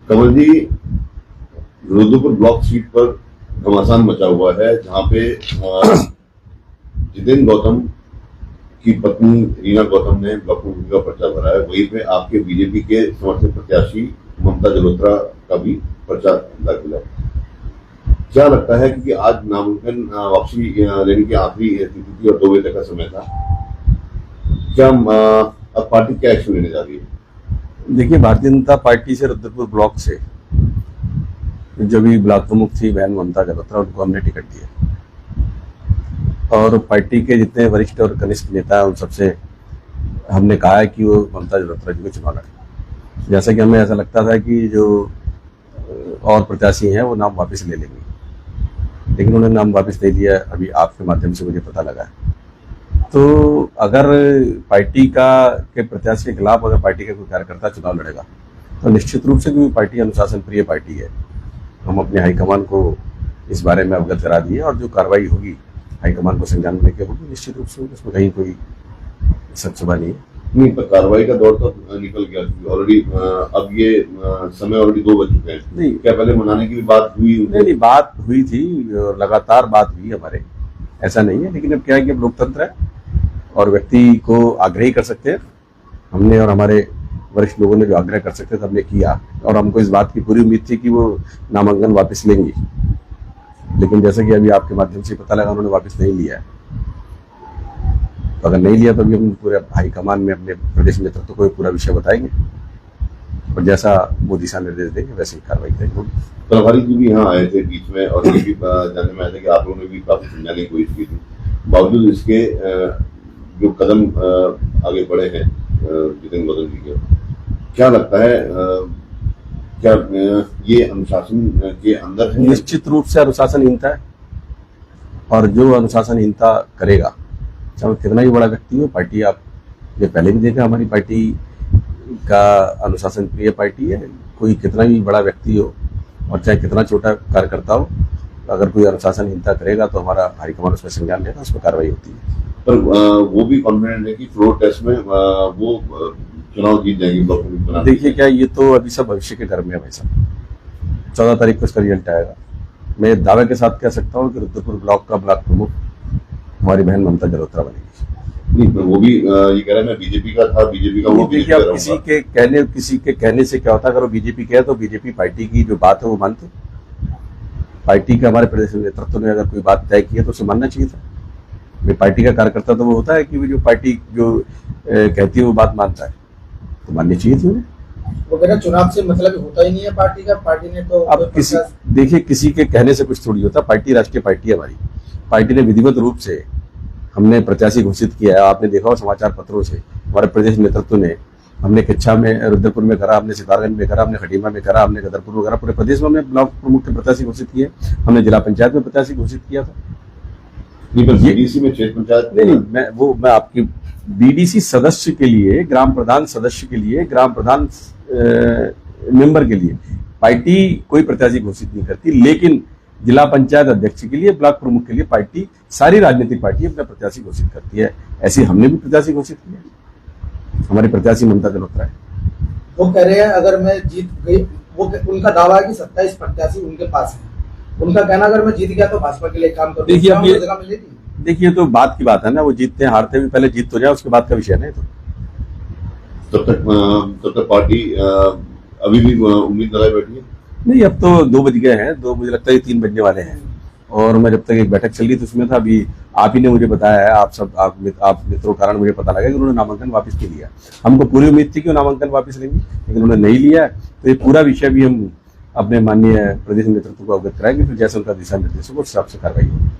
कमल जी, Rudrapur block seat पर घमासान मचा हुआ है, जहां पे जितेंद्र गौतम की पत्नी रीना गौतम ने ब्लॉक प्रमुख का पर्चा भरा है। वहीं पे आपके बीजेपी के समर्थित प्रत्याशी ममता जलोत्रा का भी पर्चा दाखिल है। क्या लगता है, क्योंकि आज नामांकन वापसी लेने की आखिरी तिथि थी और 2 बजे तक का समय था, क्या अब पार्टी क्या एक्शन लेने जा रही है? देखिए, भारतीय जनता पार्टी से रुद्रपुर ब्लॉक से जो भी ब्लॉक प्रमुख थी बहन ममता जलोत्रा, उनको हमने टिकट दिया और पार्टी के जितने वरिष्ठ और कनिष्ठ नेता हैं उन सबसे हमने कहा है कि वो ममता जलोत्रा जी को चुनाव लड़े। जैसा कि हमें ऐसा लगता था कि जो और प्रत्याशी हैं वो नाम वापस ले लेंगे, लेकिन उन्होंने नाम वापस ले लिया। अभी आपके माध्यम से मुझे पता लगा है। तो अगर पार्टी के प्रत्याशी के खिलाफ अगर पार्टी का कोई कार्यकर्ता चुनाव लड़ेगा तो निश्चित रूप से क्योंकि पार्टी अनुशासन प्रिय पार्टी है, हम अपने हाईकमान को इस बारे में अवगत करा दिए और जो कार्रवाई होगी हाईकमान को संज्ञान में लेकर होगी। निश्चित रूप से उसमें कहीं कोई सच नहीं है। नहीं, पर कार्रवाई का दौर तो निकल गया ऑलरेडी। अब ये समय ऑलरेडी 2 बज चुके हैं। नहीं, क्या पहले मनाने की भी बात हुई? नहीं, बात हुई थी और लगातार बात हुई हमारे, ऐसा नहीं है। लेकिन अब क्या है कि अब लोकतंत्र है और व्यक्ति को आग्रह कर सकते हैं। हमने और हमारे वरिष्ठ लोगों ने जो आग्रह कर सकते थे हमने किया और हमको इस बात की पूरी उम्मीद थी कि वो नामांकन वापस लेंगी, लेकिन जैसा कि अभी आपके माध्यम से पता लगा उन्होंने वापस नहीं लिया है। तो अगर नहीं लिया तो अभी हम पूरे हाईकमान में अपने प्रदेश नेतृत्व को पूरा विषय बताएंगे और जैसा वो दिशा निर्देश देंगे वैसे ही कार्रवाई करेंगे। प्रभारी जी भी यहाँ आए थे बीच में और ये भी जानने में आया था कि आप लोगों ने भी काफी समझाने की कोशिश की थी। बावजूद इसके जो कदम आगे बढ़े हैं जितेंद्र गौतम जी के, क्या लगता है, क्या ये अनुशासन के अंदर है? निश्चित रूप से अनुशासनहीनता है और जो अनुशासनहीनता करेगा चाहे कितना ही बड़ा व्यक्ति हो, पार्टी आप ये पहले भी देखा, हमारी पार्टी का अनुशासन प्रिय पार्टी है। कोई कितना भी बड़ा व्यक्ति हो और चाहे कितना छोटा कार्यकर्ता हो, अगर कोई अनुशासनहीनता करेगा तो हमारा हाईकमान उसमें संज्ञान लेगा, उस पर कार्रवाई होती है। पर वो भी कॉन्फिडेंट है कि फ्लोर टेस्ट में वो चुनाव जीत जाएंगे। देखिए, क्या ये तो अभी सब भविष्य के घर में है भाई साहब। 14 तारीख को इसका रिजल्ट आएगा। मैं दावे के साथ कह सकता हूँ कि रुद्रपुर ब्लॉक का ब्लॉक प्रमुख हमारी बहन ममता जलोत्रा बनेगी। नहीं, वो भी ये कह रहे हैं मैं बीजेपी का था, बीजेपी का वो। देखिए, अब किसी के कहने से क्या होता है। अगर वो बीजेपी कहे तो बीजेपी पार्टी की जो बात है वो मानते। पार्टी के हमारे प्रदेश नेतृत्व ने अगर कोई बात तय की है तो उसे मानना चाहिए था। पार्टी का कार्यकर्ता तो वो होता है कि वो जो पार्टी जो कहती है वो बात मानता है, तो माननी चाहिए थी उन्हें। वो मेरा चुनाव से मतलब होता ही नहीं है पार्टी का। पार्टी ने तो अब देखिए, किसी के कहने से कुछ थोड़ी होता। पार्टी राष्ट्रीय पार्टी है हमारी। पार्टी ने विधिवत रूप से हमने प्रत्याशी घोषित किया है। आपने देखा हो समाचार पत्रों से, हमारे प्रदेश नेतृत्व ने, हमने किच्छा में, रुद्रपुर में करा, हमने सितारगंज में करा, हमने खटीमा में करा, हमने गदरपुर में करा। पूरे प्रदेश में हमने ब्लॉक प्रमुख के प्रत्याशी घोषित किए। हमने जिला पंचायत में प्रत्याशी घोषित किया था। बीडीसी में क्षेत्र पंचायत नहीं, मैं आपकी बीडीसी सदस्य के लिए, ग्राम प्रधान सदस्य के लिए, ग्राम प्रधान मेंबर के लिए पार्टी कोई प्रत्याशी घोषित नहीं करती, लेकिन जिला पंचायत अध्यक्ष के लिए, ब्लॉक प्रमुख के लिए पार्टी, सारी राजनीतिक पार्टी अपना प्रत्याशी घोषित करती है। ऐसे हमने भी प्रत्याशी घोषित किया। हमारी प्रत्याशी ममता जलोत्रा है। वो कह रहे हैं अगर मैं जीत गई, वो उनका दावा है कि 27 प्रत्याशी उनके पास है। उनका कहना अगर मैं जीत गया तो भाजपा के लिए काम करूंगा। देखिए, अब ये देखिए तो बात की बात है ना, वो जीतते हैं हारते भी, पहले जीत तो जाए, उसके बाद का विषय नहीं। तो तब तक पार्टी अभी भी उम्मीद लगाई बैठी है। नहीं, अब तो 2 बज गए हैं, 2 मुझे लगता है 3 बजने वाले हैं। और मैं जब तक एक बैठक चल रही थी उसमें था, अभी आप ही ने मुझे बताया है, आप मित्रों के कारण मुझे पता लगा कि उन्होंने नामांकन वापस ले लिया। हमको पूरी उम्मीद थी कि वो नामांकन वापस लेंगे, लेकिन उन्होंने नहीं लिया। तो ये पूरा विषय भी हम अपने माननीय प्रदेश नेतृत्व को अवगत कराएंगे, फिर जैसे उनका दिशा निर्देश हो उस हिसाब से कार्रवाई होगी।